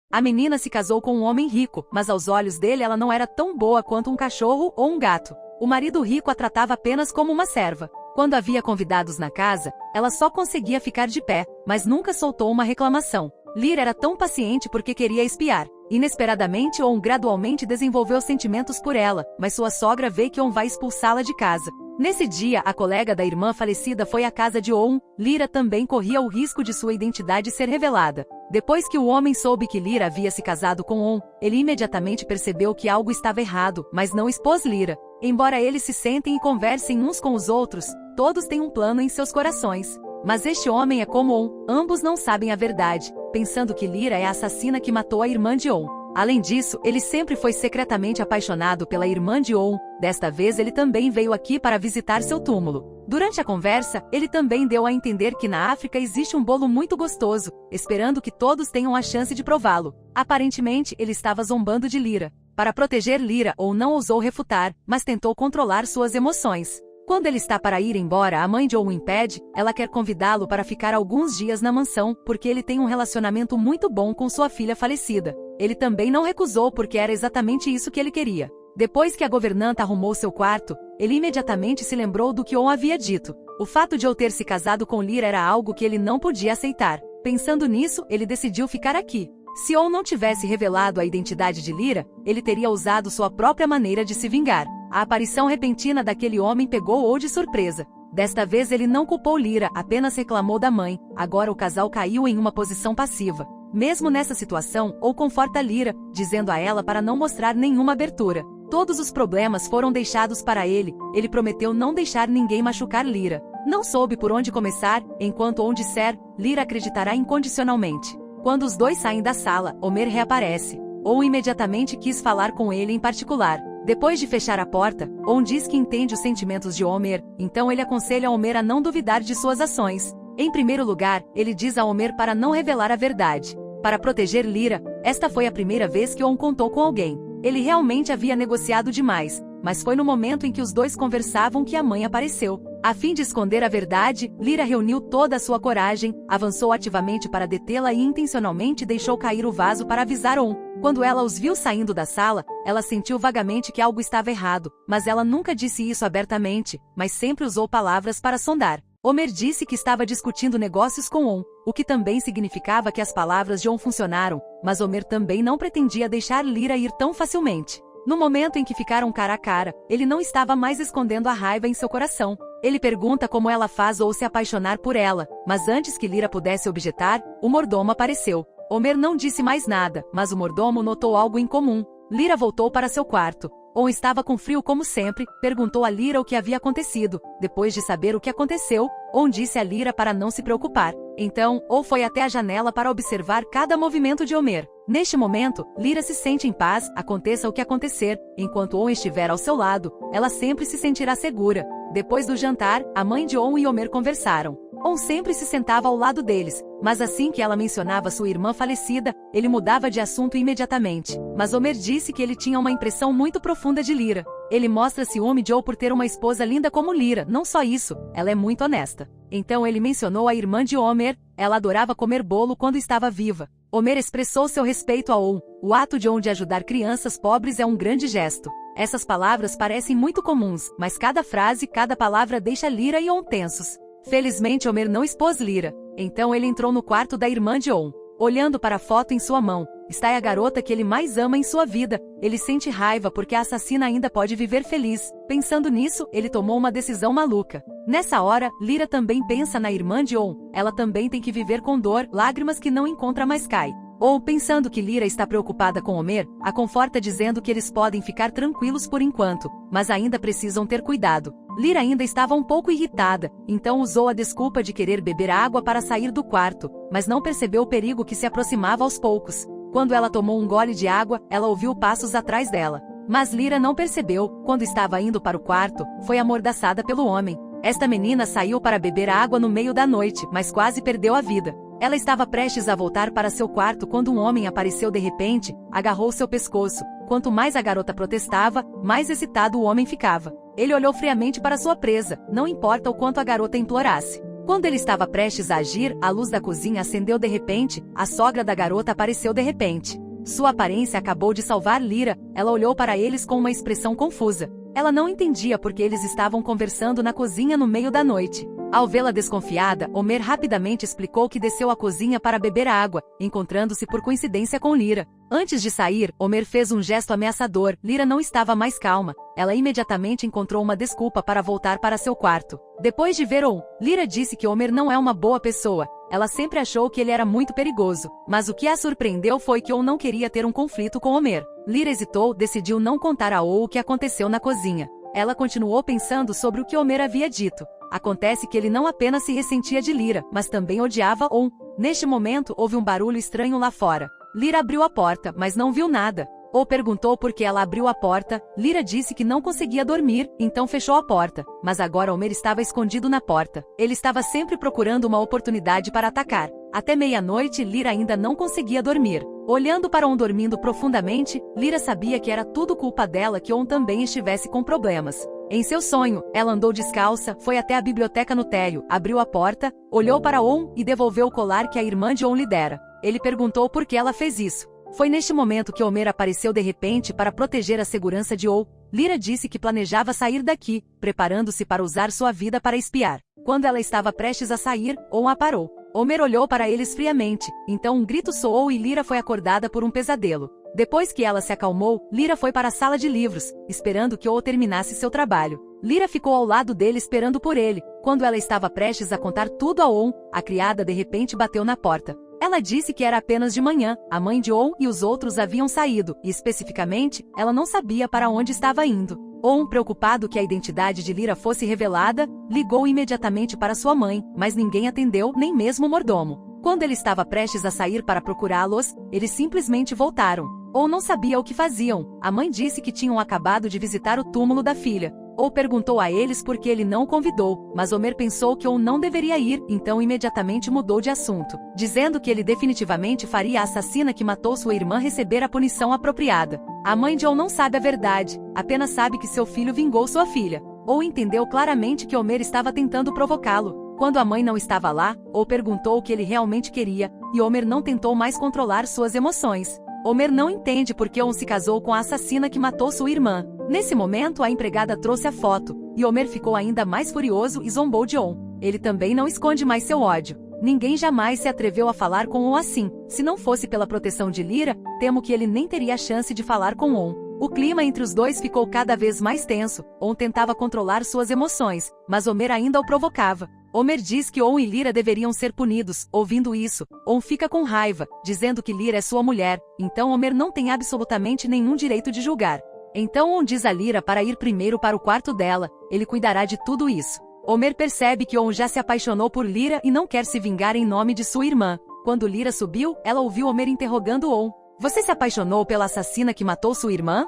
A menina se casou com um homem rico, mas aos olhos dele ela não era tão boa quanto um cachorro ou um gato. O marido rico a tratava apenas como uma serva. Quando havia convidados na casa, ela só conseguia ficar de pé, mas nunca soltou uma reclamação. Lyra era tão paciente porque queria espiar. Inesperadamente, On gradualmente desenvolveu sentimentos por ela, mas sua sogra vê que On vai expulsá-la de casa. Nesse dia, a colega da irmã falecida foi à casa de On. Lyra também corria o risco de sua identidade ser revelada. Depois que o homem soube que Lyra havia se casado com On, ele imediatamente percebeu que algo estava errado, mas não expôs Lyra. Embora eles se sentem e conversem uns com os outros, todos têm um plano em seus corações. Mas este homem é como On, ambos não sabem a verdade, pensando que Lyra é a assassina que matou a irmã de On. Além disso, ele sempre foi secretamente apaixonado pela irmã de On. Desta vez ele também veio aqui para visitar seu túmulo. Durante a conversa, ele também deu a entender que na África existe um bolo muito gostoso, esperando que todos tenham a chance de prová-lo. Aparentemente, ele estava zombando de Lyra. Para proteger Lyra, On não ousou refutar, mas tentou controlar suas emoções. Quando ele está para ir embora, a mãe de On o impede. Ela quer convidá-lo para ficar alguns dias na mansão, porque ele tem um relacionamento muito bom com sua filha falecida. Ele também não recusou porque era exatamente isso que ele queria. Depois que a governanta arrumou seu quarto, ele imediatamente se lembrou do que On havia dito. O fato de On ter se casado com Lyra era algo que ele não podia aceitar. Pensando nisso, ele decidiu ficar aqui. Se On não tivesse revelado a identidade de Lyra, ele teria usado sua própria maneira de se vingar. A aparição repentina daquele homem pegou-o de surpresa. Desta vez ele não culpou Lyra, apenas reclamou da mãe. Agora o casal caiu em uma posição passiva. Mesmo nessa situação, On conforta Lyra, dizendo a ela para não mostrar nenhuma abertura. Todos os problemas foram deixados para ele. Ele prometeu não deixar ninguém machucar Lyra. Não soube por onde começar, enquanto On disser, Lyra acreditará incondicionalmente. Quando os dois saem da sala, Homer reaparece. On imediatamente quis falar com ele em particular. Depois de fechar a porta, On diz que entende os sentimentos de Homer, então ele aconselha Homer a não duvidar de suas ações. Em primeiro lugar, ele diz a Homer para não revelar a verdade. Para proteger Lyra, esta foi a primeira vez que On contou com alguém. Ele realmente havia negociado demais, mas foi no momento em que os dois conversavam que a mãe apareceu. A fim de esconder a verdade, Lyra reuniu toda a sua coragem, avançou ativamente para detê-la e intencionalmente deixou cair o vaso para avisar On. Quando ela os viu saindo da sala, ela sentiu vagamente que algo estava errado, mas ela nunca disse isso abertamente, mas sempre usou palavras para sondar. Homer disse que estava discutindo negócios com On, o que também significava que as palavras de On funcionaram, mas Homer também não pretendia deixar Lyra ir tão facilmente. No momento em que ficaram cara a cara, ele não estava mais escondendo a raiva em seu coração. Ele pergunta como ela faz ou se apaixonar por ela, mas antes que Lyra pudesse objetar, o mordomo apareceu. Homer não disse mais nada, mas o mordomo notou algo incomum. Lyra voltou para seu quarto. On estava com frio como sempre, perguntou a Lyra o que havia acontecido. Depois de saber o que aconteceu, On disse a Lyra para não se preocupar. Então, On foi até a janela para observar cada movimento de Homer. Neste momento, Lyra se sente em paz, aconteça o que acontecer. Enquanto On estiver ao seu lado, ela sempre se sentirá segura. Depois do jantar, a mãe de On e Homer conversaram. On sempre se sentava ao lado deles, mas assim que ela mencionava sua irmã falecida, ele mudava de assunto imediatamente. Mas Homer disse que ele tinha uma impressão muito profunda de Lyra. Ele mostra ciúme de On por ter uma esposa linda como Lyra, não só isso, ela é muito honesta. Então ele mencionou a irmã de Homer, ela adorava comer bolo quando estava viva. Homer expressou seu respeito a On. O ato de On de ajudar crianças pobres é um grande gesto. Essas palavras parecem muito comuns, mas cada frase, cada palavra deixa Lyra e On tensos. Felizmente Homer não expôs Lyra. Então ele entrou no quarto da irmã de On. Olhando para a foto em sua mão, está a garota que ele mais ama em sua vida. Ele sente raiva porque a assassina ainda pode viver feliz. Pensando nisso, ele tomou uma decisão maluca. Nessa hora, Lyra também pensa na irmã de On. Ela também tem que viver com dor, lágrimas que não encontra mais cai. Ou, pensando que Lyra está preocupada com Homer, a conforta dizendo que eles podem ficar tranquilos por enquanto, mas ainda precisam ter cuidado. Lyra ainda estava um pouco irritada, então usou a desculpa de querer beber água para sair do quarto, mas não percebeu o perigo que se aproximava aos poucos. Quando ela tomou um gole de água, ela ouviu passos atrás dela. Mas Lyra não percebeu. Quando estava indo para o quarto, foi amordaçada pelo homem. Esta menina saiu para beber água no meio da noite, mas quase perdeu a vida. Ela estava prestes a voltar para seu quarto quando um homem apareceu de repente, agarrou seu pescoço. Quanto mais a garota protestava, mais excitado o homem ficava. Ele olhou friamente para sua presa, não importa o quanto a garota implorasse. Quando ele estava prestes a agir, a luz da cozinha acendeu de repente, a sogra da garota apareceu de repente. Sua aparência acabou de salvar Lyra, ela olhou para eles com uma expressão confusa. Ela não entendia porque eles estavam conversando na cozinha no meio da noite. Ao vê-la desconfiada, Homer rapidamente explicou que desceu à cozinha para beber água, encontrando-se por coincidência com Lyra. Antes de sair, Homer fez um gesto ameaçador. Lyra não estava mais calma. Ela imediatamente encontrou uma desculpa para voltar para seu quarto. Depois de ver Lyra disse que Homer não é uma boa pessoa. Ela sempre achou que ele era muito perigoso. Mas o que a surpreendeu foi que não queria ter um conflito com Homer. Lyra hesitou, decidiu não contar a o que aconteceu na cozinha. Ela continuou pensando sobre o que Homer havia dito. Acontece que ele não apenas se ressentia de Lyra, mas também odiava Neste momento, houve um barulho estranho lá fora. Lyra abriu a porta, mas não viu nada. Perguntou por que ela abriu a porta. Lyra disse que não conseguia dormir, então fechou a porta. Mas agora Homer estava escondido na porta. Ele estava sempre procurando uma oportunidade para atacar. Até meia-noite, Lyra ainda não conseguia dormir. Olhando para dormindo profundamente, Lyra sabia que era tudo culpa dela que também estivesse com problemas. Em seu sonho, ela andou descalça, foi até a biblioteca no térreo, abriu a porta, olhou para e devolveu o colar que a irmã de lhe dera. Ele perguntou por que ela fez isso. Foi neste momento que Homer apareceu de repente para proteger a segurança de Lyra disse que planejava sair daqui, preparando-se para usar sua vida para espiar. Quando ela estava prestes a sair, a parou. Homer olhou para eles friamente, então um grito soou e Lyra foi acordada por um pesadelo. Depois que ela se acalmou, Lyra foi para a sala de livros, esperando que terminasse seu trabalho. Lyra ficou ao lado dele esperando por ele. Quando ela estava prestes a contar tudo a a criada de repente bateu na porta. Ela disse que era apenas de manhã, a mãe de e os outros haviam saído, e especificamente, ela não sabia para onde estava indo. Preocupado que a identidade de Lyra fosse revelada, ligou imediatamente para sua mãe, mas ninguém atendeu, nem mesmo o mordomo. Quando ele estava prestes a sair para procurá-los, eles simplesmente voltaram. Não sabia o que faziam. A mãe disse que tinham acabado de visitar o túmulo da filha. Perguntou a eles por que ele não o convidou, mas Homer pensou que não deveria ir, então imediatamente mudou de assunto, dizendo que ele definitivamente faria a assassina que matou sua irmã receber a punição apropriada. A mãe de não sabe a verdade, apenas sabe que seu filho vingou sua filha. Entendeu claramente que Homer estava tentando provocá-lo. Quando a mãe não estava lá, perguntou o que ele realmente queria, e Homer não tentou mais controlar suas emoções. Homer não entende por que se casou com a assassina que matou sua irmã. Nesse momento, a empregada trouxe a foto, e Homer ficou ainda mais furioso e zombou de Ele também não esconde mais seu ódio. Ninguém jamais se atreveu a falar com assim. Se não fosse pela proteção de Lyra, temo que ele nem teria a chance de falar com O clima entre os dois ficou cada vez mais tenso. Tentava controlar suas emoções, mas Homer ainda o provocava. Homer diz que e Lyra deveriam ser punidos. Ouvindo isso, fica com raiva, dizendo que Lyra é sua mulher, então Homer não tem absolutamente nenhum direito de julgar. Então diz a Lyra para ir primeiro para o quarto dela, ele cuidará de tudo isso. Homer percebe que já se apaixonou por Lyra e não quer se vingar em nome de sua irmã. Quando Lyra subiu, ela ouviu Homer interrogando Você se apaixonou pela assassina que matou sua irmã?